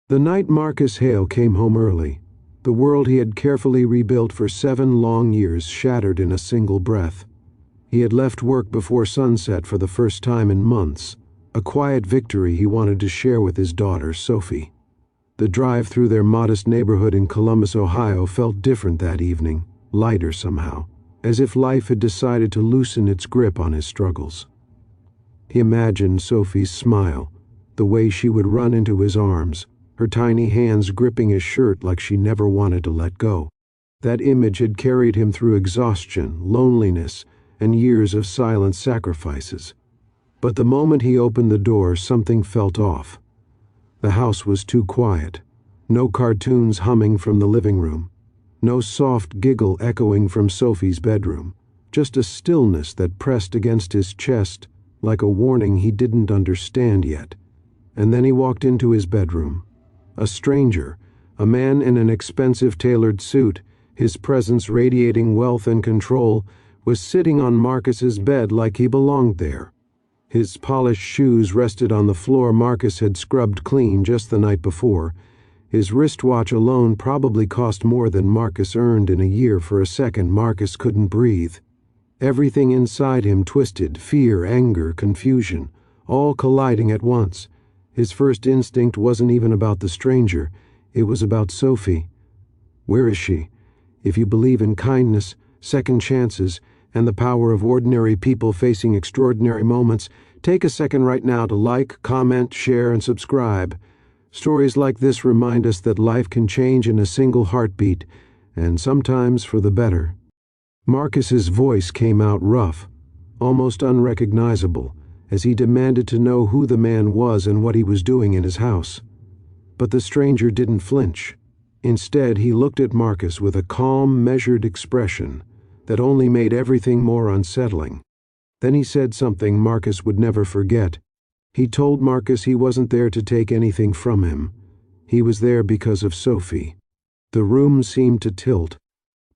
The night Marcus Hale came home early, the world he had carefully rebuilt for 7 long years shattered in a single breath. He had left work before sunset for the first time in months, a quiet victory he wanted to share with his daughter, Sophie. The drive through their modest neighborhood in Columbus, Ohio felt different that evening, lighter somehow, as if life had decided to loosen its grip on his struggles. He imagined Sophie's smile, the way she would run into his arms, her tiny hands gripping his shirt like she never wanted to let go. That image had carried him through exhaustion, loneliness, and years of silent sacrifices. But the moment he opened the door, something felt off. The house was too quiet. No cartoons humming from the living room. No soft giggle echoing from Sophie's bedroom. Just a stillness that pressed against his chest like a warning he didn't understand yet. And then he walked into his bedroom. A stranger, a man in an expensive tailored suit, his presence radiating wealth and control, was sitting on Marcus's bed like he belonged there. His polished shoes rested on the floor Marcus had scrubbed clean just the night before. His wristwatch alone probably cost more than Marcus earned in a year. For a second, Marcus couldn't breathe. Everything inside him twisted, fear, anger, confusion, all colliding at once. His first instinct wasn't even about the stranger, it was about Sophie. Where is she? If you believe in kindness, second chances, and the power of ordinary people facing extraordinary moments, take a second right now to like, comment, share, and subscribe. Stories like this remind us that life can change in a single heartbeat, and sometimes for the better. Marcus's voice came out rough, almost unrecognizable, as he demanded to know who the man was and what he was doing in his house. But the stranger didn't flinch. Instead, he looked at Marcus with a calm, measured expression that only made everything more unsettling. Then he said something Marcus would never forget. He told Marcus he wasn't there to take anything from him. He was there because of Sophie. The room seemed to tilt.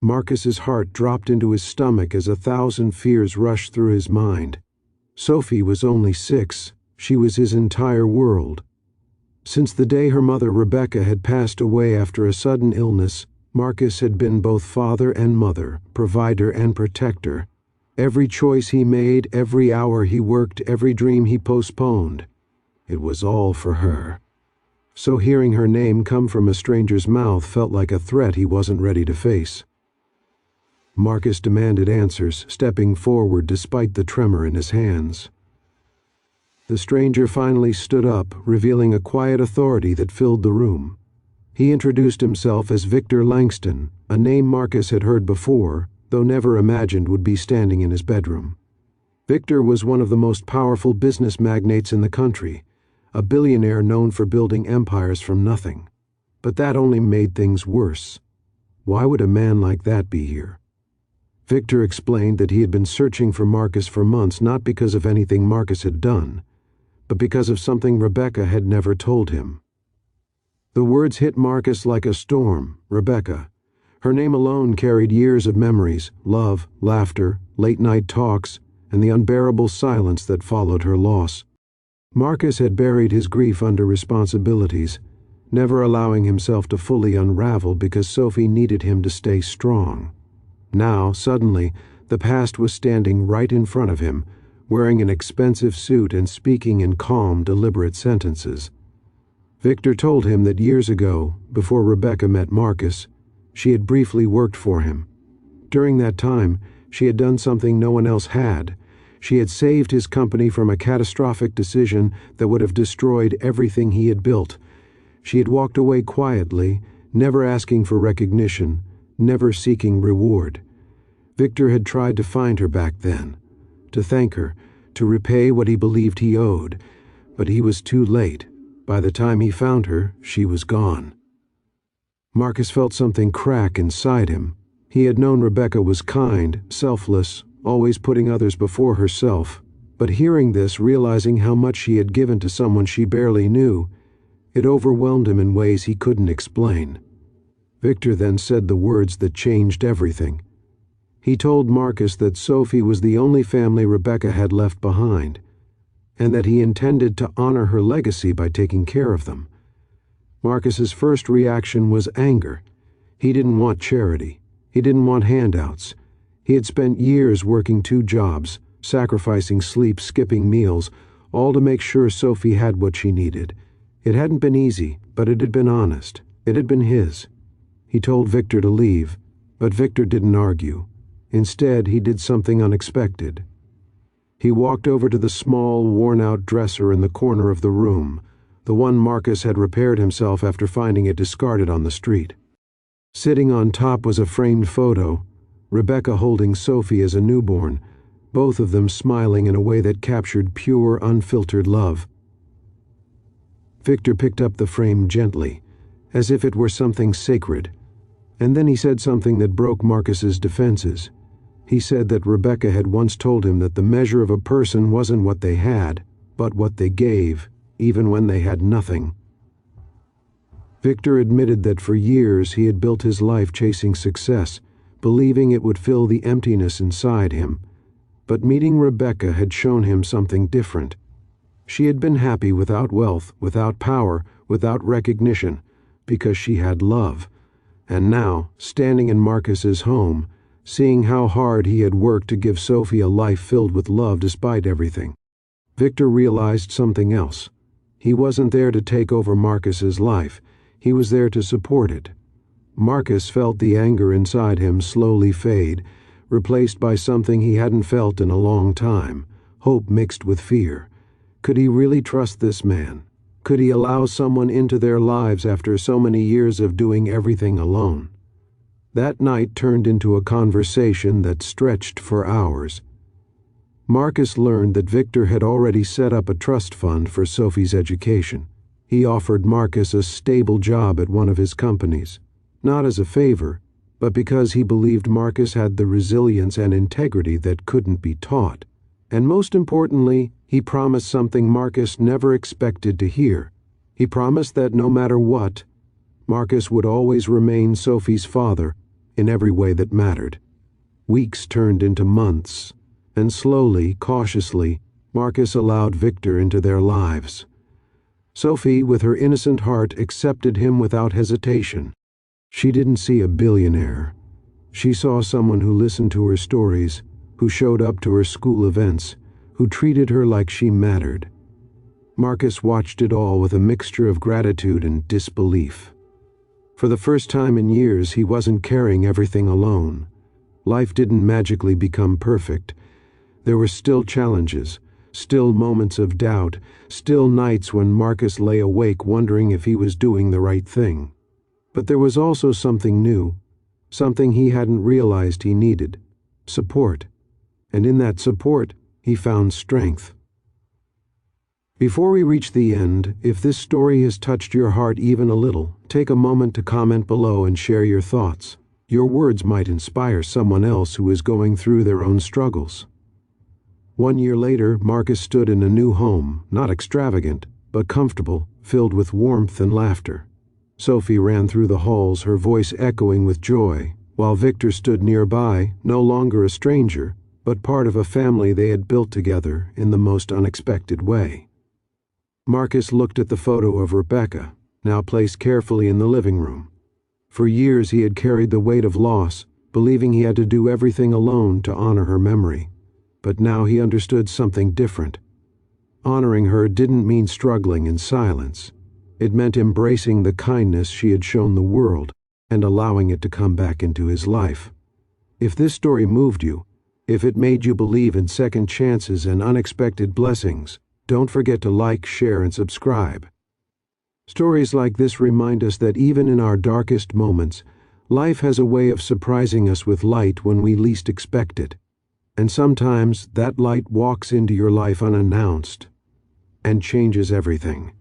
Marcus's heart dropped into his stomach as 1,000 fears rushed through his mind. Sophie was only 6. She was his entire world. Since the day her mother Rebecca had passed away after a sudden illness, Marcus had been both father and mother, provider and protector. Every choice he made, every hour he worked, every dream he postponed, it was all for her. So hearing her name come from a stranger's mouth felt like a threat he wasn't ready to face. Marcus demanded answers, stepping forward despite the tremor in his hands. The stranger finally stood up, revealing a quiet authority that filled the room. He introduced himself as Victor Langston, a name Marcus had heard before, though never imagined would be standing in his bedroom. Victor was one of the most powerful business magnates in the country, a billionaire known for building empires from nothing. But that only made things worse. Why would a man like that be here? Victor explained that he had been searching for Marcus for months, not because of anything Marcus had done, but because of something Rebecca had never told him. The words hit Marcus like a storm. Rebecca. Her name alone carried years of memories, love, laughter, late-night talks, and the unbearable silence that followed her loss. Marcus had buried his grief under responsibilities, never allowing himself to fully unravel because Sophie needed him to stay strong. Now, suddenly, the past was standing right in front of him, wearing an expensive suit and speaking in calm, deliberate sentences. Victor told him that years ago, before Rebecca met Marcus, she had briefly worked for him. During that time, she had done something no one else had. She had saved his company from a catastrophic decision that would have destroyed everything he had built. She had walked away quietly, never asking for recognition, never seeking reward. Victor had tried to find her back then, to thank her, to repay what he believed he owed, but he was too late. By the time he found her, she was gone. Marcus felt something crack inside him. He had known Rebecca was kind, selfless, always putting others before herself, but hearing this, realizing how much she had given to someone she barely knew, it overwhelmed him in ways he couldn't explain. Victor then said the words that changed everything. He told Marcus that Sophie was the only family Rebecca had left behind, and that he intended to honor her legacy by taking care of them. Marcus's first reaction was anger. He didn't want charity. He didn't want handouts. He had spent years working 2 jobs, sacrificing sleep, skipping meals, all to make sure Sophie had what she needed. It hadn't been easy, but it had been honest. It had been his. He told Victor to leave, but Victor didn't argue. Instead, he did something unexpected. He walked over to the small, worn-out dresser in the corner of the room, the one Marcus had repaired himself after finding it discarded on the street. Sitting on top was a framed photo, Rebecca holding Sophie as a newborn, both of them smiling in a way that captured pure, unfiltered love. Victor picked up the frame gently, as if it were something sacred, and then he said something that broke Marcus's defenses. He said that Rebecca had once told him that the measure of a person wasn't what they had, but what they gave, even when they had nothing. Victor admitted that for years he had built his life chasing success, believing it would fill the emptiness inside him. But meeting Rebecca had shown him something different. She had been happy without wealth, without power, without recognition, because she had love. And now, standing in Marcus's home, seeing how hard he had worked to give Sophie a life filled with love despite everything, Victor realized something else. He wasn't there to take over Marcus's life. He was there to support it. Marcus felt the anger inside him slowly fade, replaced by something he hadn't felt in a long time, hope mixed with fear. Could he really trust this man? Could he allow someone into their lives after so many years of doing everything alone? That night turned into a conversation that stretched for hours. Marcus learned that Victor had already set up a trust fund for Sophie's education. He offered Marcus a stable job at one of his companies, not as a favor, but because he believed Marcus had the resilience and integrity that couldn't be taught. And most importantly, he promised something Marcus never expected to hear. He promised that no matter what, Marcus would always remain Sophie's father in every way that mattered. Weeks turned into months, and slowly, cautiously, Marcus allowed Victor into their lives. Sophie, with her innocent heart, accepted him without hesitation. She didn't see a billionaire. She saw someone who listened to her stories, who showed up to her school events, who treated her like she mattered. Marcus watched it all with a mixture of gratitude and disbelief. For the first time in years, he wasn't carrying everything alone. Life didn't magically become perfect. There were still challenges, still moments of doubt, still nights when Marcus lay awake wondering if he was doing the right thing. But there was also something new, something he hadn't realized he needed: support. And in that support, he found strength. Before we reach the end, if this story has touched your heart even a little, take a moment to comment below and share your thoughts. Your words might inspire someone else who is going through their own struggles. 1 year later, Marcus stood in a new home, not extravagant, but comfortable, filled with warmth and laughter. Sophie ran through the halls, her voice echoing with joy, while Victor stood nearby, no longer a stranger, but part of a family they had built together in the most unexpected way. Marcus looked at the photo of Rebecca, now placed carefully in the living room. For years he had carried the weight of loss, believing he had to do everything alone to honor her memory. But now he understood something different. Honoring her didn't mean struggling in silence. It meant embracing the kindness she had shown the world and allowing it to come back into his life. If this story moved you, if it made you believe in second chances and unexpected blessings, don't forget to like, share, and subscribe. Stories like this remind us that even in our darkest moments, life has a way of surprising us with light when we least expect it. And sometimes that light walks into your life unannounced and changes everything.